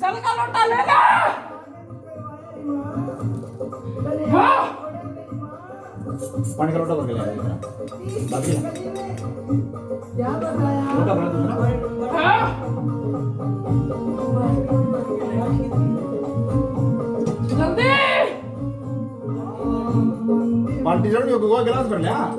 जल का लोटा ले ला। हाँ। पानी का लोटा भर के ले आया बाकी क्या बताया लोटा भरा दूसरा। हाँ। जल्दी बाल्टी जरूर नहीं होगी, गिलास भर ले। हाँ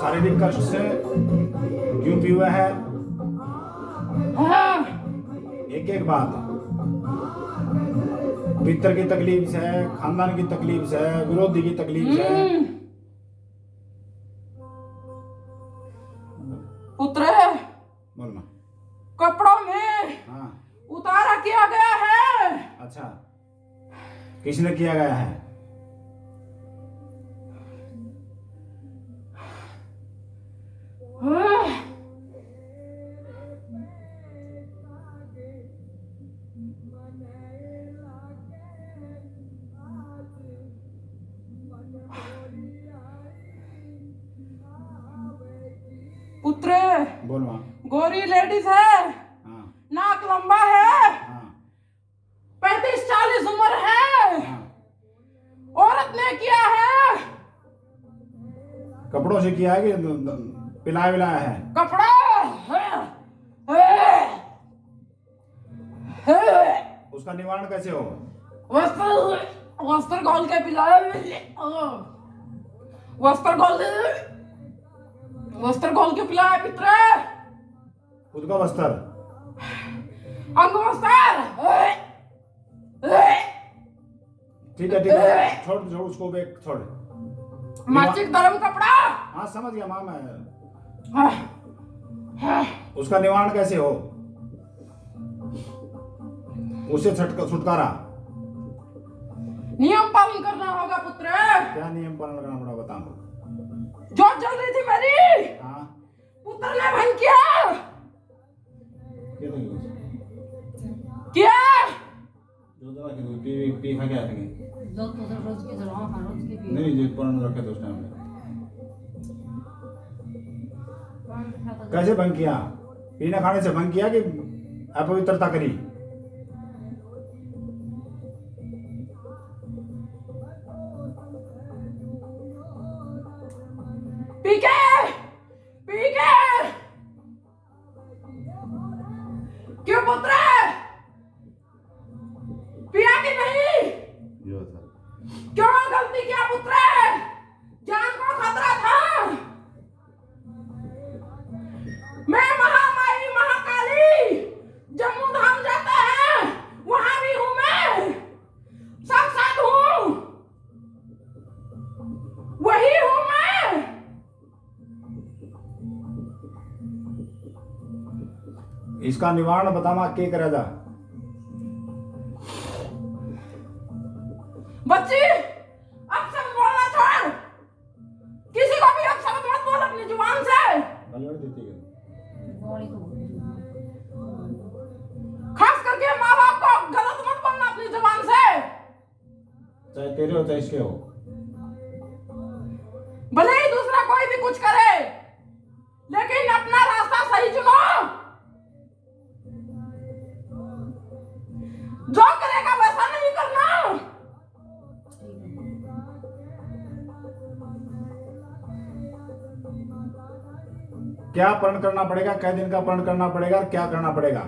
शारीरिक कष्ट से क्यों पीवा है? एक एक बात, पितर की तकलीफ से, खानदान की तकलीफ से, विरोधी की तकलीफ से। पुत्र बोलना। कपड़ों में हाँ उतारा किया गया है। अच्छा, किसने किया गया है? पुत्र बोलवा। गोरी लेडीज है। हाँ नाक लंबा है। हाँ 35-40 उम्र है। हाँ। औरत ने किया है। कपड़ों से किया है कि पिलाया विलाया है? कपड़ा उसका निवारण कैसे हो? वस्त्र खोल के पिलाया। वस्त्र खोल के पिलाया पित्र। खुद का वस्त्र, अंग वस्त्र। ठीक है छोड़ छोड़ उसको, बेक छोड़। मासिक धर्म कपड़ा। हाँ समझ गया माँ मैं। उसका निवारण कैसे हो? उसे छुटकारा नियम पालन करना होगा पुत्र। क्या नियम पालन करना पड़ा बताओ। जो चल रही थी मेरी, हाँ पुत्र ने भंग किया। क्या जो दवा की पी खा के आते हैं रोज के जरूर हाँ रोज के भी नहीं, जो पुराना रखे थे उस टाइम में। कैसे भंग किया? पीने खाने से भंग किया कि अपवित्रता करी? पी के क्यों पुत्र? पिया कि नहीं? क्यों गलती किया पुत्र? जान को खतरा था। मैं महामाई महाकाली जम्मू धाम जाता है, वहां भी हूं मैं, साक्षात हूं। इसका निवारण बतावा के करे जा। बच्ची अब सब बोलना छोड़, किसी को भी अब शब्द मत बोल अपनी जुबान से। गलत देती है बॉडी को खास करके माँ बाप को गलत मत बोलना अपनी जुबान से। चाहे तेरे हो चाहे इसके हो। भले ही दूसरा कोई भी कुछ करे, लेकिन अपना रास्ता सही चुनो। जो करेगा वैसा नहीं करना। क्या प्रण करना पड़ेगा, कै दिन का प्रण करना पड़ेगा, क्या करना पड़ेगा?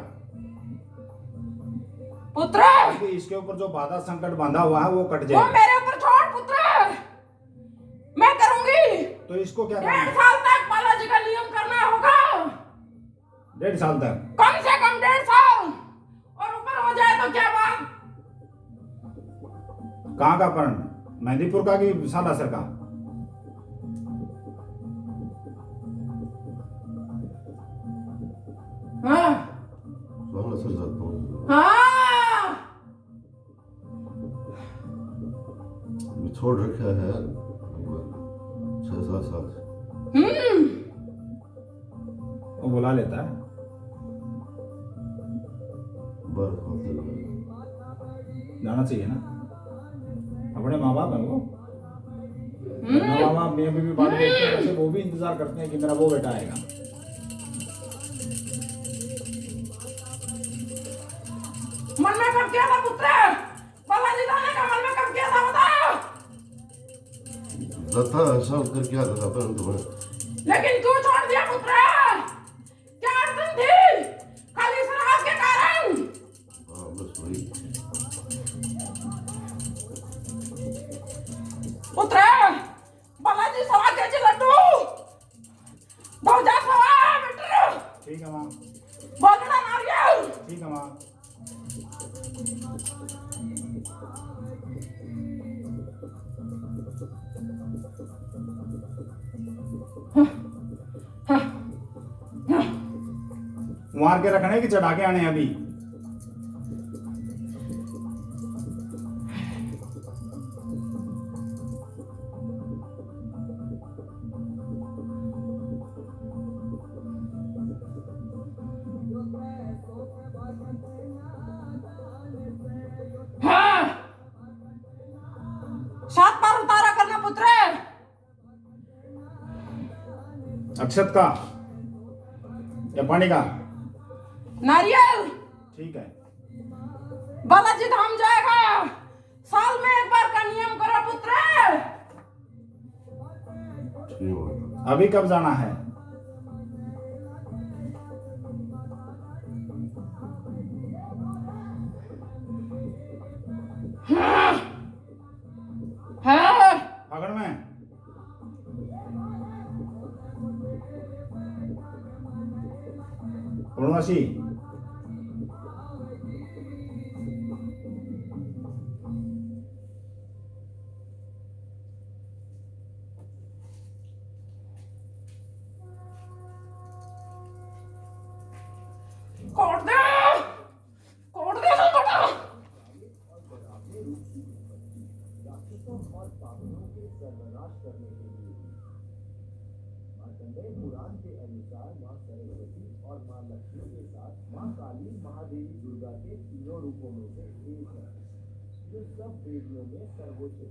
पुत्र कि इसके ऊपर जो बाधा संकट बांधा हुआ है वो कट वो जाए। मेरे ऊपर छोड़ पुत्र, मैं करूंगी। तो इसको क्या 1.5 करना? साल तक बालाजी का नियम करना होगा। 1.5 साल तक? कम से कम 1.5 साल, और ऊपर हो जाए तो क्या बात। कहाँ का प्रण? मेहंदीपुर का कि सालासर का? हाँ सालासर जाता हूँ। हाँ अभी छोड़ रखा है 6-7 साल से। वो बुला लेता है। बर्फ होते हुए जाना चाहिए ना, अपने माँ बाप है वो। माँ बाप में भी बात करते हैं वैसे वो भी इंतजार करते हैं कि मेरा वो बेटा आएगा। मन में कब किया था पुत्र? बालाजी जाने का मन में कब किया था बताओ। लता सब कर क्या था पर तुम्हें। लेकिन क्यों छोड़ दिया पुत्र? क्या अड़चन थी? खाली शराब के कारण? हाँ बस वही। पुत्र बालाजी सवा केजी लड्डू भौजा सवा मीटर ठीक है माँ, बोलना नारियल। ठीक है माँ। मार के रखने की चढ़ा के आने अभी। हाँ 7 बार उतारा करना पुत्र। अक्षत का या पानी का? नारियल। ठीक है। बालाजी धाम जाएगा, साल में 1 बार का नियम करो पुत्र। ठीक है। अभी कब जाना है? हाँ फागुन में? पूर्णमासी? कोड दे संकटा। पुराण के अनुसार मां सरस्वती और मां लक्ष्मी के साथ मां काली महादेवी दुर्गा के तीनों रूपों में से एक है, जो सब देवियों में सर्वोच्च है।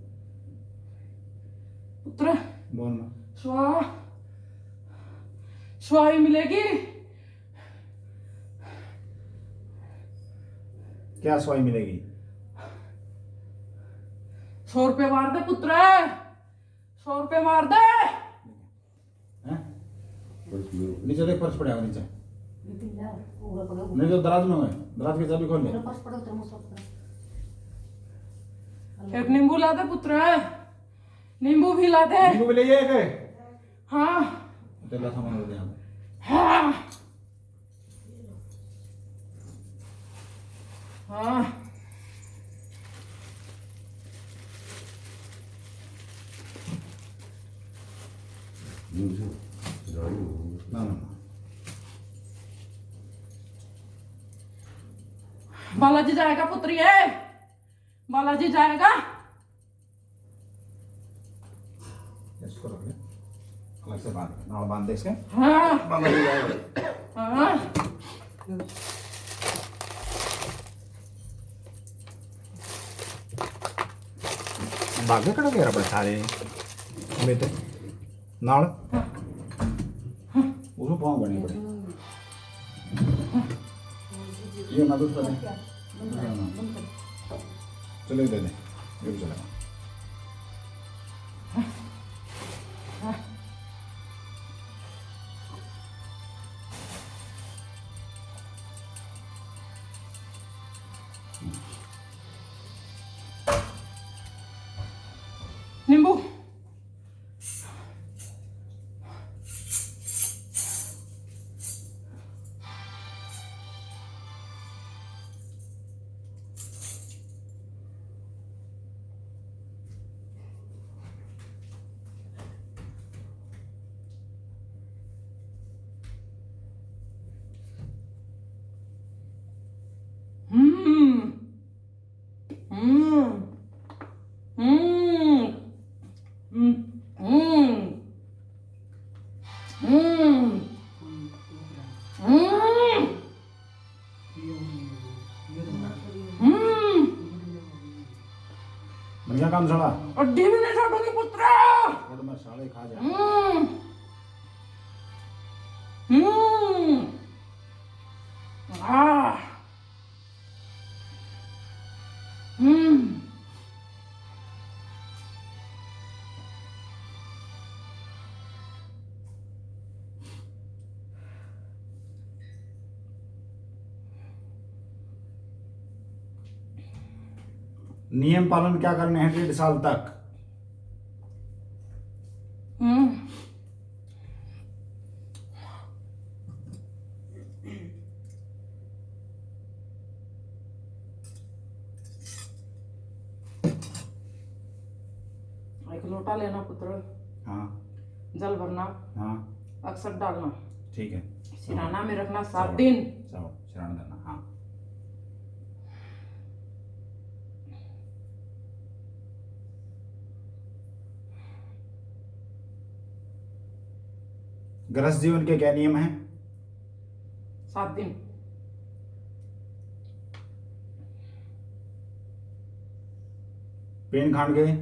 पुत्र बोलना। स्वा स्वाई मिलेगी। क्या सवाई मिलेगी? 100 रुपये मार दे पुत्र, 100 रुपये मार दे। हैं? बस मेरे नीचे देख, पर्स पड़ा है नीचे। बिपिन यार पूरा पड़ा नहीं तो दराज में है, दराज की चाबी खोल ले। मेरे पास पड़ा उधर मुझसे पड़ा। एक नींबू ला दे पुत्र, नींबू भी ला दे। नींबू भी ले ये एक। हाँ तेरा सामान हो गया। हाँ हाँ मुझे जानी ना ना ना। बालाजी जाएगा पुत्र, ये बालाजी जाएगा। इसको रख ले, अलग से बांध, नाड़ बांध दे इसके। हाँ बाबा जी जाएगा। हाँ बागे कड़ा गया बड़ा सारे में तो नाड़ उसमें पाँव बने बड़े ये मदद करें। चलो दे दे, ये भी चलेगा। नींबू हम्म हम्म हम्म हम्म हम्म बढ़िया काम छोड़ा और भी नहीं छोड़ूंगी पुत्र। और मैं साले खा जा। आह नियम पालन क्या करने हैं 1.5 साल तक। एक लोटा लेना पुत्र, हाँ जल भरना, हाँ अक्षत डालना, ठीक है। सिराना में रखना 7 दिन। चलो शरण देना। हाँ गृहस्थ जीवन के क्या नियम हैं? 7 दिन। पेन खान गए?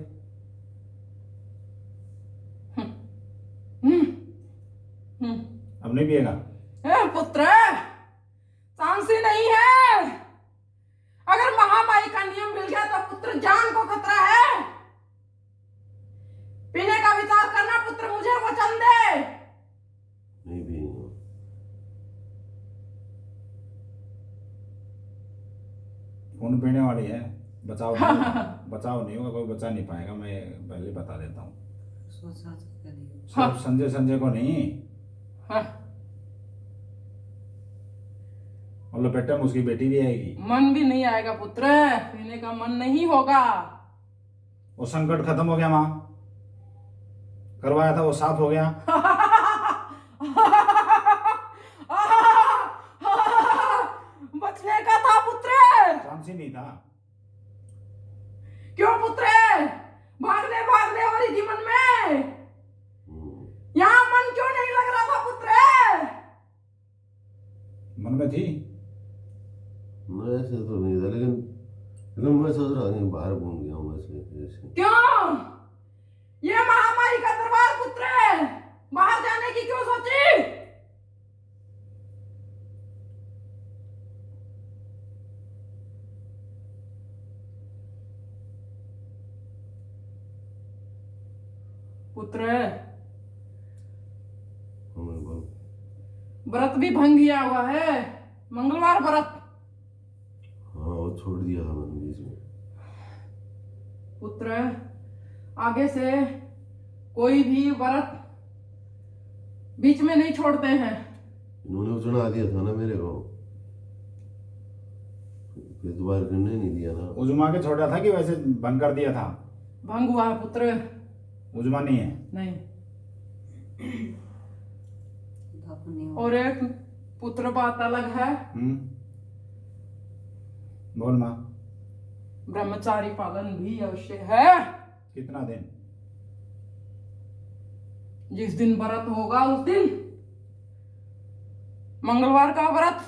अब नहीं पिएगा? पुत्र सांसी नहीं है। अगर महामारी का नियम मिल गया तो पुत्र जान को खतरा है। पीने का विचार करना पुत्र, मुझे वचन दे। नहीं भी कौन पीने वाली है? बचाव नहीं, बचाव नहीं होगा, कोई बचा नहीं पाएगा, मैं पहले बता देता हूँ। सिर्फ संजय संजय को नहीं, हाँ, मतलब बेटा उसकी बेटी भी आएगी। मन भी नहीं आएगा पुत्र, पीने का मन नहीं होगा। वो संकट खत्म हो गया, माँ करवाया था वो साफ हो गया। बचने का था पुत्र, चांस ही नहीं था। क्यों पुत्र? भागने भागने वाली जीवन में यहाँ मन क्यों नहीं लग रहा था पुत्र? मन में थी, मैं ऐसे तो नहीं था, लेकिन मैं सोच रहा था बाहर घूम गया हूँ ऐसे। क्यों? ये महामारी का दरबार पुत्र, बाहर जाने की क्यों सोची? पुत्र व्रत भी भंग किया हुआ है, मंगलवार व्रत। हाँ वो छोड़ दिया था मैंने बीच में। पुत्र आगे से कोई भी व्रत बीच में नहीं छोड़ते हैं। इन्होंने चुना दिया था ना मेरे को, फिर दोबारा करने नहीं दिया ना। उजमा के छोड़ा था कि वैसे बंद कर दिया था? भंग हुआ है पुत्र। उजमा नहीं है? नहीं। और एक पुत्र बात अलग है। बोल माँ। ब्रह्मचारी पालन भी अवश्य है। कितना दिन? जिस दिन व्रत होगा उस दिन, मंगलवार का व्रत।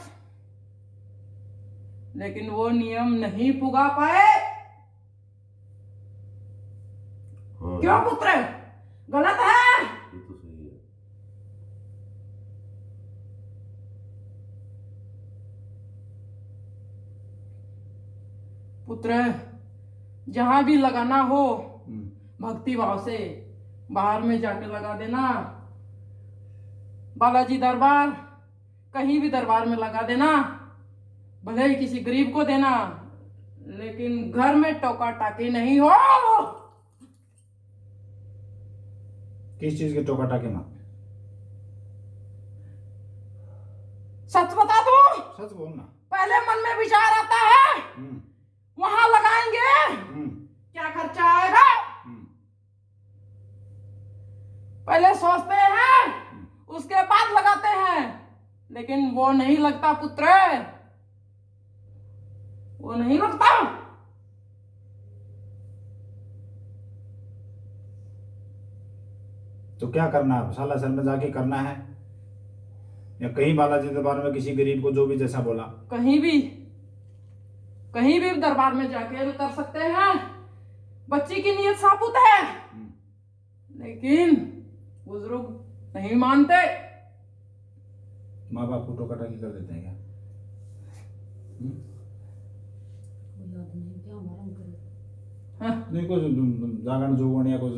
लेकिन वो नियम नहीं पुगा पाए। हाँ क्यों पुत्र, गलत है? ये तो सही है। पुत्र, जहां भी लगाना हो हम्म। भक्ति भाव से बाहर में जाके लगा देना। बालाजी दरबार, कहीं भी दरबार में लगा देना, भले ही किसी गरीब को देना, लेकिन घर में टोका टाकी नहीं हो। किस चीज के टोका टाके माँ? सच बता दो, सच बोलना। पहले मन में विचार आता है हम्म। वहां लगाएंगे हम्म। क्या खर्चा आएगा, हम्म। पहले सोचते हैं उसके बाद लगाते हैं, लेकिन वो नहीं लगता पुत्र, वो नहीं लगता। तो क्या करना है? सालासर में जाके करना है या कहीं बालाजी दरबार में किसी गरीब को जो भी जैसा बोला? कहीं भी दरबार में जाके कर सकते हैं। बच्ची की नीयत साबुत है, लेकिन बुजुर्ग नहीं मानते। माँ बाप को टोका टाकी कर देते हैं क्या? कोई याद नहीं क्या हमारा करे। हाँ, नहीं, कुछ जागरण जोगण या कुछ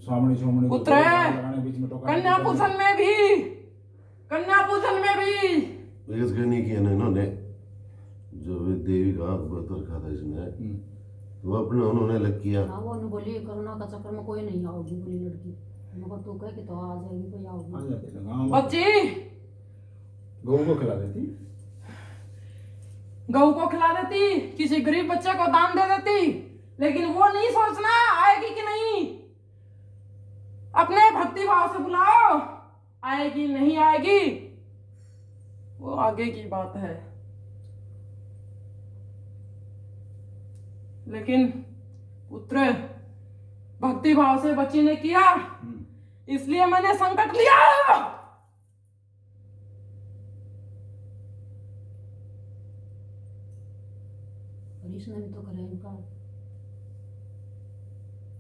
स्वामणी सोमणी को पुत्र, लगाने बीच में टोका कन्या पूजन में भी वेद करने की है ना इन्होंने, जो वे देवी का व्रत रखा था इसने, तो अपने उन्होंने लग किया। हाँ वो उन्होंने बोली कोरोना का चक्कर में कोई नहीं आओगी, बोली लड़की। मैं तू कह कि तो आ जाएगी, कोई आ आओगी। जाते थे गाँव में। बच्ची गऊ को खिला देती, गऊ को खिला देती, किसी गरीब बच्चे को दान दे देती, लेकिन वो नहीं सोचना आएगी कि नहीं। अपने भक्ति भाव से बुलाओ, आएगी नहीं आएगी वो आगे की बात है। लेकिन पुत्र, भक्ति भाव से बच्ची ने किया, इसलिए मैंने संकट लिया। हरीश ने भी तो करे इनका।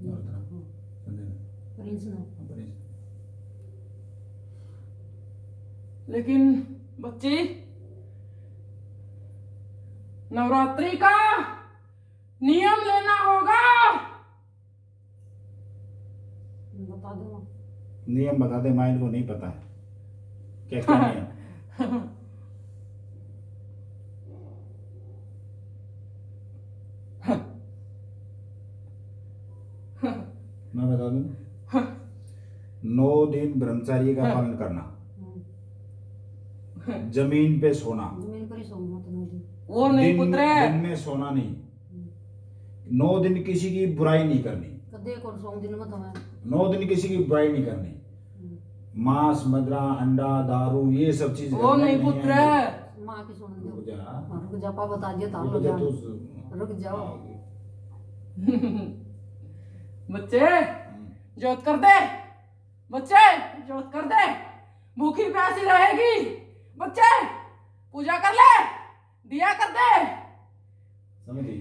और तरह। संजय ने। प्रिंस ने। हाँ, प्रिंस। लेकिन बच्ची, नवरात्रि का नियम लेना होगा। बता दो। नियम बता दे, माइंड को नहीं पता है क्या क्या नियम। मैं बता दूं, 9 दिन ब्रह्मचारी का पालन करना, जमीन पे सोना, जमीन पर ही सोना तो नहीं। वो नहीं पुत्र, दिन में सोना नहीं, 9 दिन किसी की बुराई नहीं करनी, कदे कौन सौ दिन में तो मैं 9 दिन किसी की बुराई नहीं करनी, मांस मदिरा अंडा दारू ये सब चीज वो करना ही नहीं पुत्र। है। माँ की सुन रुक दो। जा, रुक जा पा, बता दिया था रुक जा, तू रुक जाओ। बच्चे जोत कर दे, बच्चे जोत कर दे, भूखी प्यासी रहेगी। बच्चे पूजा कर ले, दिया कर दे। समझी?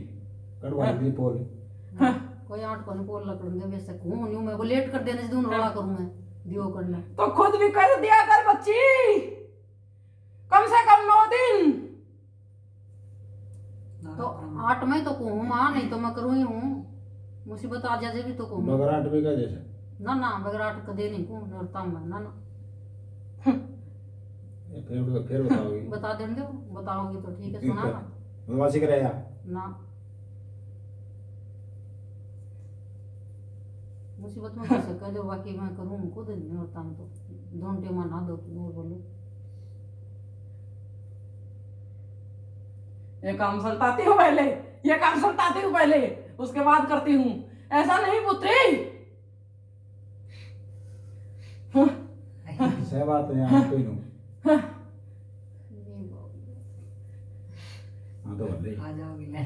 कड़वा दी पोल। कोई आठ को पोल लकड़ दे, वैसे घूम नहीं मैं वो लेट कर देने से दून रोड़ा करूं मैं दियो करना। तो खुद भी कर दिया कर बच्ची, कम से कम 9 दिन। तो 8 में तो कहूँ माँ, नहीं तो मैं करूँ ही हूँ। मुसीबत आ जाए भी तो कहूँ बगैर 8 भी का जैसे ना ना, बगैर 8 कदे नहीं कहूँ नरता मैं ना ना। फिर बताओगी? बता देंगे, बताओगी तो ठीक है। सुना ना बदमाशी करेगा ना, मुसीबत में कैसे कह दो, बाकी मैं करूँ खुद नहीं होता हूँ तो दोनों टेमा ना दो तुम और बोलो। ये काम सल्टाती हूँ पहले, ये काम सल्टाती हूँ पहले, उसके बाद करती हूँ। ऐसा नहीं पुत्री। सह बात है, कोई नहीं। हाँ तो बोले रही। आ जाओगी ले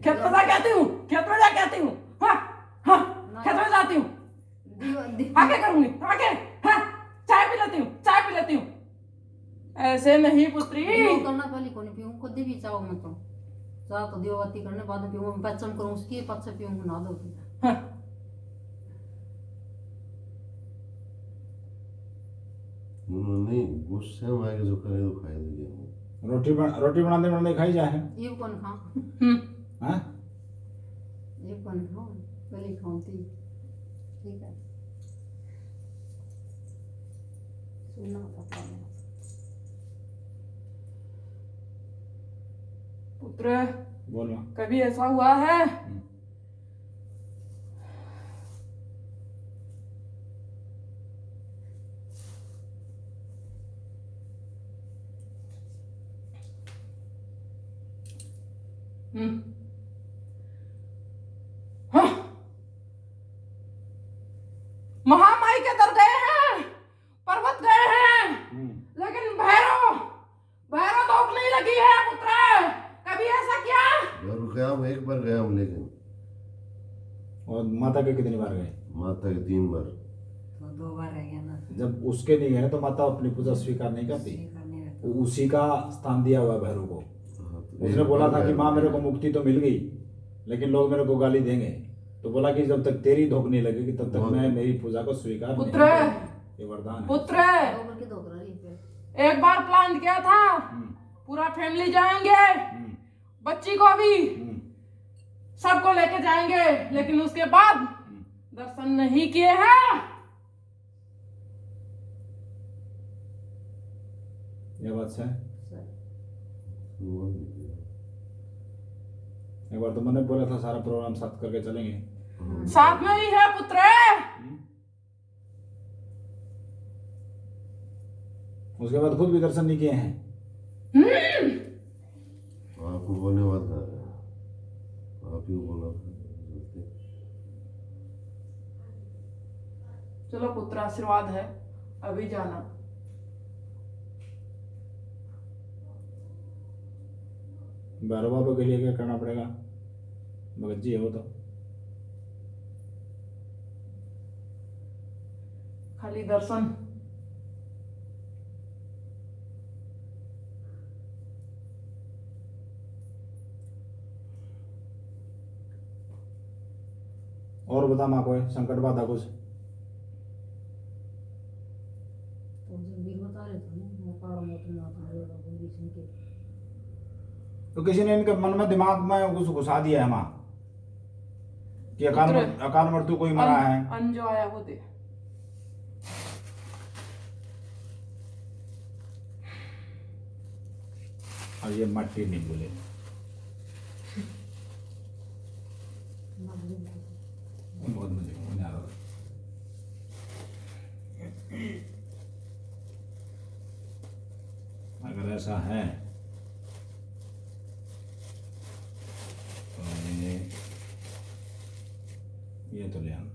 खेत में जा कहती हूँ, खेत में जा कहती हूँ। हाँ हाँ, खेत में जाती हूँ, आगे करूंगी आगे। हाँ, चाय पी लेती हूँ, चाय पी लेती हूँ। ऐसे नहीं पुत्री। करना पहले कोनी पीऊं खुद भी चाहो मत तो चाह तो दिवाती करने बाद में पीऊं बच्चम करूं उसकी पच्चे पीऊं ना दो हाँ, नहीं गुस्से में आके जो करे तो खाए देंगे। रोटी बनाते बनाते खाई जाए। ये कौन खा हाँ ये कौन खा पहले खाऊंगी ठीक है सुना पता नहीं पुत्र बोल माँ। कभी ऐसा हुआ है हाँ, महामाई के दर गए हैं, पर्वत गए हैं, लेकिन भैरव भैरव धोख नहीं लगी है पुत्र। कभी ऐसा किया? घर गया हम एक बार गया हम, लेकिन और माता के कितनी बार गए? माता के 3 बार। तो 2 बार रह गया ना जब उसके नहीं गए तो माता अपनी पूजा स्वीकार नहीं करती। करने में वो उसी का स्थान दिया हुआ है भैरव को। हाँ, तो उसने एक बोला बार था कि गया माँ मैं। मेरे को मुक्ति तो मिल गई, लेकिन लोग मेरे को गाली देंगे। तो बोला कि जब तक तेरी धोख नहीं लगेगी तब तक मैं मेरी पूजा को स्वीकार नहीं पुत्र करूंगा। ये वरदान है। पुत्र 2 बार के 2 करा रही फिर एक बार प्लान किया था, पूरा फैमिली जाएंगे, बच्ची को भी सबको लेके जाएंगे, लेकिन उसके बाद दर्शन नहीं किए हैं। ये बात है। वो नहीं किया। एक बार तो मैंने बोला था सारा प्रोग्राम साथ करके चलेंगे। साथ में ही है पुत्र। उसके बाद खुद भी दर्शन नहीं किए हैं। आपको बोलने वाला था, आप ही बोला था। चलो पुत्र आशीर्वाद है, अभी जाना। भैरव बाबा के लिए क्या करना पड़ेगा? भगत जी है वो तो। खाली दर्शन। और बता माँ कोई संकट बाधा कुछ? तो जो वीर बता रहे थे ना वो पार मोत में आता है वो भी सुन के तो किसी ने इनके मन में दिमाग में कुछ घुसा दिया है माँ कि अकाल मृत्यु कोई मरा है। अन जो आया वो दे। और ये मट्टी नहीं बोले। बहुत मजे आ रहा। अगर ऐसा है तो ये तो ले आना,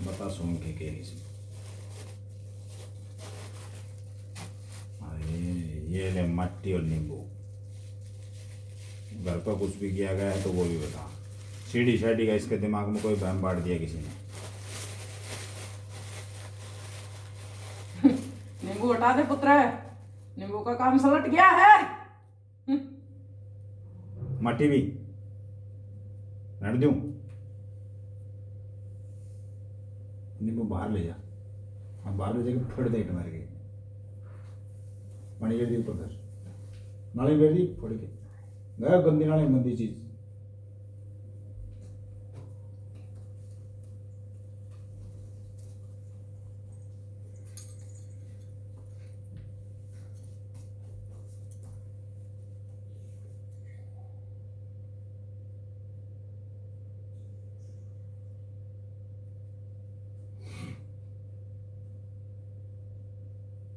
बता सुन के इसमें। अरे ये ले मट्टी और नींबू। घर पर कुछ भी किया गया है तो वो भी बता। सीढ़ी शाड़ी का इसके दिमाग में कोई बहम बांट दिया किसी ने। नींबू हटा दे पुत्र, नींबू का काम सलट गया है। मट्टी भी रख दूं? नींबू बाहर ले जा। अब बाहर ले जाके फोड़ दे मार के। पानी गिर दी ऊपर कर, नाली गिर दी फोड़ के गया। गंदी नाली गंदी चीज।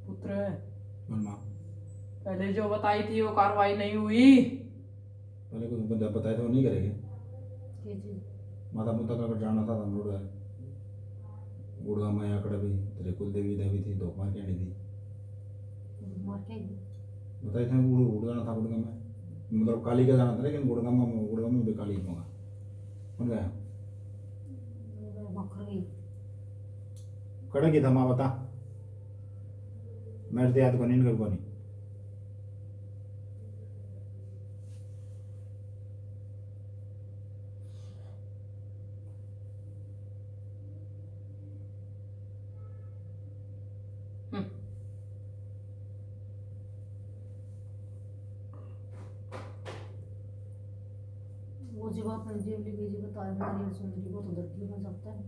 पुत्र बोल माँ। पहले जो बताई थी वो कार्रवाई नहीं हुई। पहले कुछ बंदा बताया तो नहीं करेंगे। के जी माता मुता का जाना था तमरूड है गुड़गा माया कड़ा भी तेरे कुल देवी देवी थी धोख मार के आनी थी। मार के बताइए थे उड़ जाना था गुड़गांव में, मतलब काली का जाना था, लेकिन गुड़गांव में भी काली होगा। कौन गया? बकरी कड़े की था माँ बता, मैं तो याद को नहीं कर पानी। वो जब आपने जेवली भेजी बताया नारियल सुंदरी वो तो धरती में जाता है।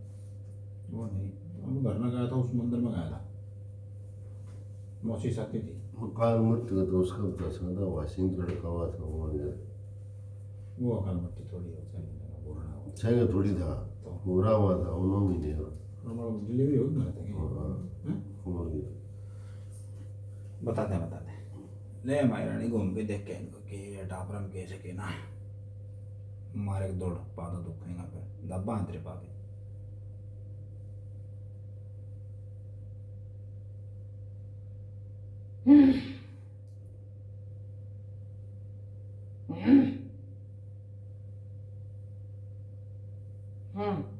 वो नहीं, हम घर में गया था, उस मंदिर में गया था, मौसी साथी थी। वो काल मृत्यु का तो उसका प्रश्न था, वाशिंग लड़का हुआ था वो वो अकाल मट्टी थोड़ी होता है, बोलना हो छः थोड़ी था, पूरा हुआ था वो 9 महीने का। डिलीवरी होगी मेरे तक। उम्र की बताते ले हमारी रानी घूम के देख के इनको कि डापरम कैसे के ना मारे दौड़ पादा दुखेगा फिर दब्बा अंतरे पाके। हम्म